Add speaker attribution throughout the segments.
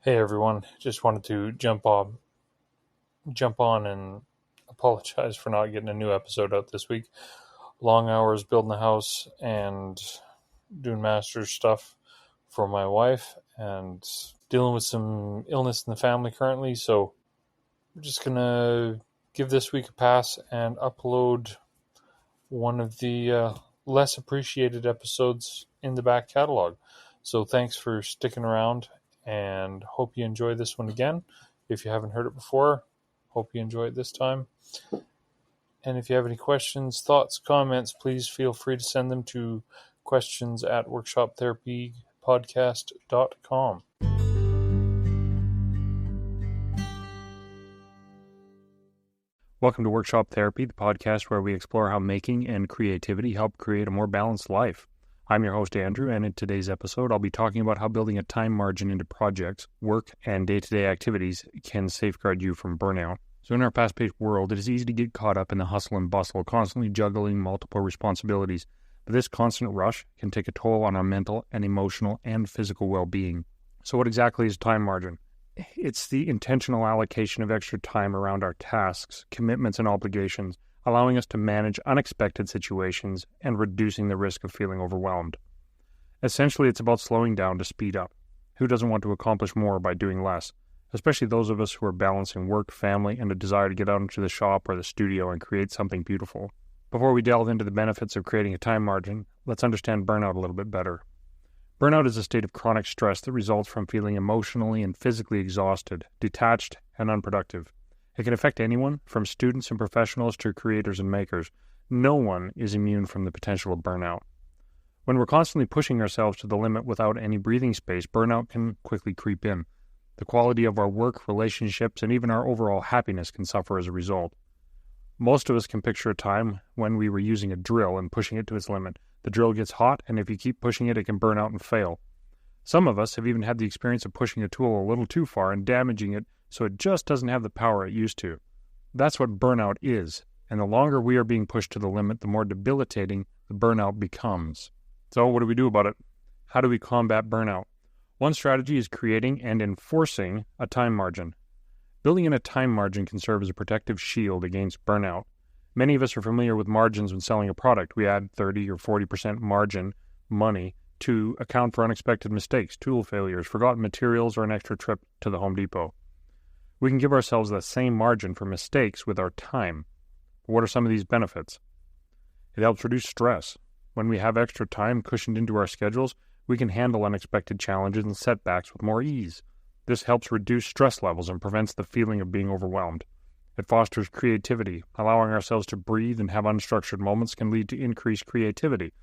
Speaker 1: Hey everyone, just wanted to jump on and apologize for not getting a new episode out this week. Long hours building the house and doing master's stuff for my wife and dealing with some illness in the family currently, so I'm just gonna give this week a pass and upload one of the less appreciated episodes in the back catalog. So thanks for sticking around and hope you enjoy this one again. If you haven't heard it before, hope you enjoy it this time. And if you have any questions, thoughts, comments, please feel free to send them to questions@workshoptherapypodcast.com.
Speaker 2: Welcome to Workshop Therapy, the podcast where we explore how making and creativity help create a more balanced life. I'm your host, Andrew, and in today's episode, I'll be talking about how building a time margin into projects, work, and day-to-day activities can safeguard you from burnout. So in our fast-paced world, it is easy to get caught up in the hustle and bustle, constantly juggling multiple responsibilities. But this constant rush can take a toll on our mental and emotional and physical well-being. So what exactly is time margin? It's the intentional allocation of extra time around our tasks, commitments, and obligations, allowing us to manage unexpected situations and reducing the risk of feeling overwhelmed. Essentially, it's about slowing down to speed up. Who doesn't want to accomplish more by doing less? Especially those of us who are balancing work, family, and a desire to get out into the shop or the studio and create something beautiful. Before we delve into the benefits of creating a time margin, let's understand burnout a little bit better. Burnout is a state of chronic stress that results from feeling emotionally and physically exhausted, detached, and unproductive. It can affect anyone, from students and professionals to creators and makers. No one is immune from the potential of burnout. When we're constantly pushing ourselves to the limit without any breathing space, burnout can quickly creep in. The quality of our work, relationships, and even our overall happiness can suffer as a result. Most of us can picture a time when we were using a drill and pushing it to its limit. The drill gets hot, and if you keep pushing it, it can burn out and fail. Some of us have even had the experience of pushing a tool a little too far and damaging it so it just doesn't have the power it used to. That's what burnout is, and the longer we are being pushed to the limit, the more debilitating the burnout becomes. So what do we do about it? How do we combat burnout? One strategy is creating and enforcing a time margin. Building in a time margin can serve as a protective shield against burnout. Many of us are familiar with margins when selling a product. We add 30 or 40% margin money to account for unexpected mistakes, tool failures, forgotten materials, or an extra trip to the Home Depot. We can give ourselves that same margin for mistakes with our time. What are some of these benefits? It helps reduce stress. When we have extra time cushioned into our schedules, we can handle unexpected challenges and setbacks with more ease. This helps reduce stress levels and prevents the feeling of being overwhelmed. It fosters creativity. Allowing ourselves to breathe and have unstructured moments can lead to increased creativity.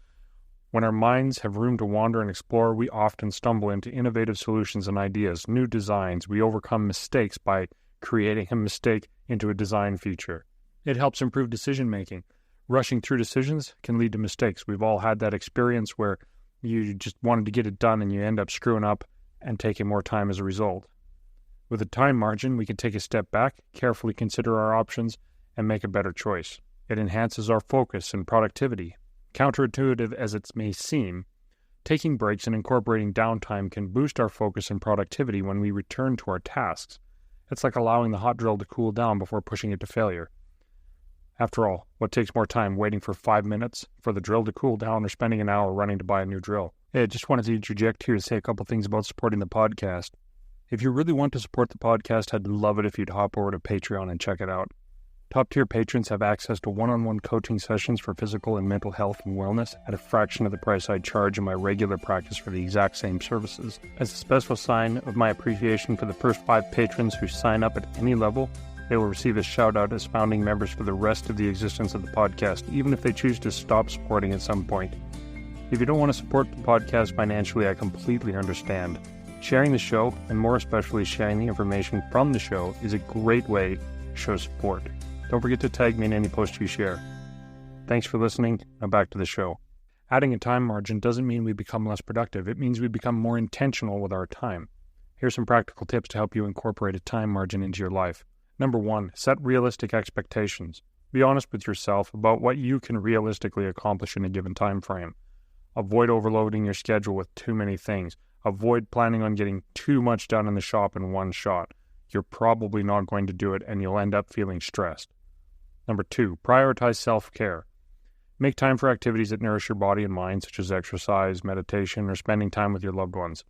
Speaker 2: When our minds have room to wander and explore, we often stumble into innovative solutions and ideas, new designs. We overcome mistakes by creating a mistake into a design feature. It helps improve decision-making. Rushing through decisions can lead to mistakes. We've all had that experience where you just wanted to get it done and you end up screwing up and taking more time as a result. With a time margin, we can take a step back, carefully consider our options, and make a better choice. It enhances our focus and productivity. Counterintuitive as it may seem, taking breaks and incorporating downtime can boost our focus and productivity when we return to our tasks. It's like allowing the hot drill to cool down before pushing it to failure. After all, what takes more time, waiting for 5 minutes for the drill to cool down or spending an hour running to buy a new drill? Hey, I just wanted to interject here to say a couple things about supporting the podcast. If you really want to support the podcast, I'd love it if you'd hop over to Patreon and check it out. Top-tier patrons have access to one-on-one coaching sessions for physical and mental health and wellness at a fraction of the price I charge in my regular practice for the exact same services. As a special sign of my appreciation for the first 5 patrons who sign up at any level, they will receive a shout-out as founding members for the rest of the existence of the podcast, even if they choose to stop supporting at some point. If you don't want to support the podcast financially, I completely understand. Sharing the show, and more especially sharing the information from the show, is a great way to show support. Don't forget to tag me in any post you share. Thanks for listening. Now back to the show. Adding a time margin doesn't mean we become less productive. It means we become more intentional with our time. Here's some practical tips to help you incorporate a time margin into your life. Number 1, set realistic expectations. Be honest with yourself about what you can realistically accomplish in a given time frame. Avoid overloading your schedule with too many things. Avoid planning on getting too much done in the shop in one shot. You're probably not going to do it, and you'll end up feeling stressed. Number 2, prioritize self-care. Make time for activities that nourish your body and mind, such as exercise, meditation, or spending time with your loved ones.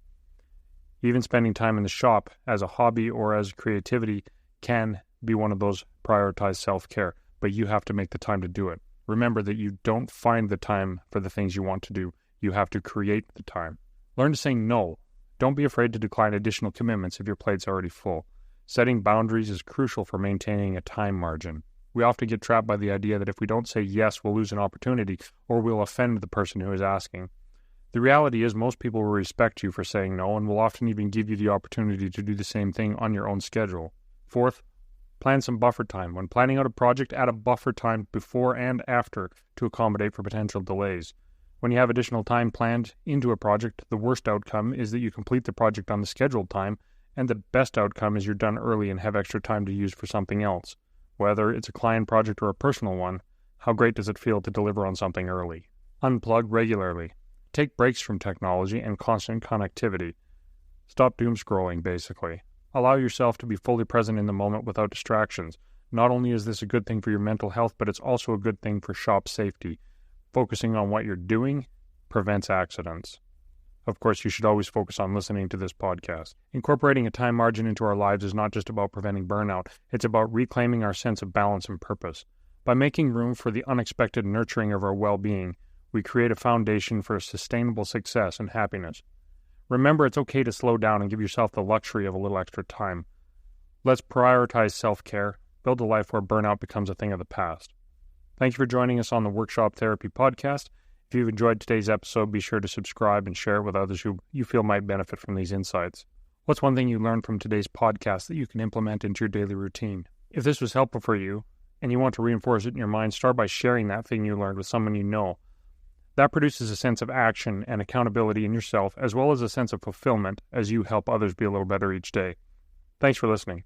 Speaker 2: Even spending time in the shop as a hobby or as creativity can be one of those prioritized self-care, but you have to make the time to do it. Remember that you don't find the time for the things you want to do. You have to create the time. Learn to say no. Don't be afraid to decline additional commitments if your plate's already full. Setting boundaries is crucial for maintaining a time margin. We often get trapped by the idea that if we don't say yes, we'll lose an opportunity or we'll offend the person who is asking. The reality is most people will respect you for saying no and will often even give you the opportunity to do the same thing on your own schedule. 4th, plan some buffer time. When planning out a project, add a buffer time before and after to accommodate for potential delays. When you have additional time planned into a project, the worst outcome is that you complete the project on the scheduled time, and the best outcome is you're done early and have extra time to use for something else. Whether it's a client project or a personal one, how great does it feel to deliver on something early? Unplug regularly. Take breaks from technology and constant connectivity. Stop doom scrolling, basically. Allow yourself to be fully present in the moment without distractions. Not only is this a good thing for your mental health, but it's also a good thing for shop safety. Focusing on what you're doing prevents accidents. Of course, you should always focus on listening to this podcast. Incorporating a time margin into our lives is not just about preventing burnout, it's about reclaiming our sense of balance and purpose. By making room for the unexpected nurturing of our well-being, we create a foundation for sustainable success and happiness. Remember, it's okay to slow down and give yourself the luxury of a little extra time. Let's prioritize self-care, build a life where burnout becomes a thing of the past. Thank you for joining us on the Workshop Therapy Podcast. If you've enjoyed today's episode, be sure to subscribe and share it with others who you feel might benefit from these insights. What's one thing you learned from today's podcast that you can implement into your daily routine? If this was helpful for you and you want to reinforce it in your mind, start by sharing that thing you learned with someone you know. That produces a sense of action and accountability in yourself, as well as a sense of fulfillment as you help others be a little better each day. Thanks for listening.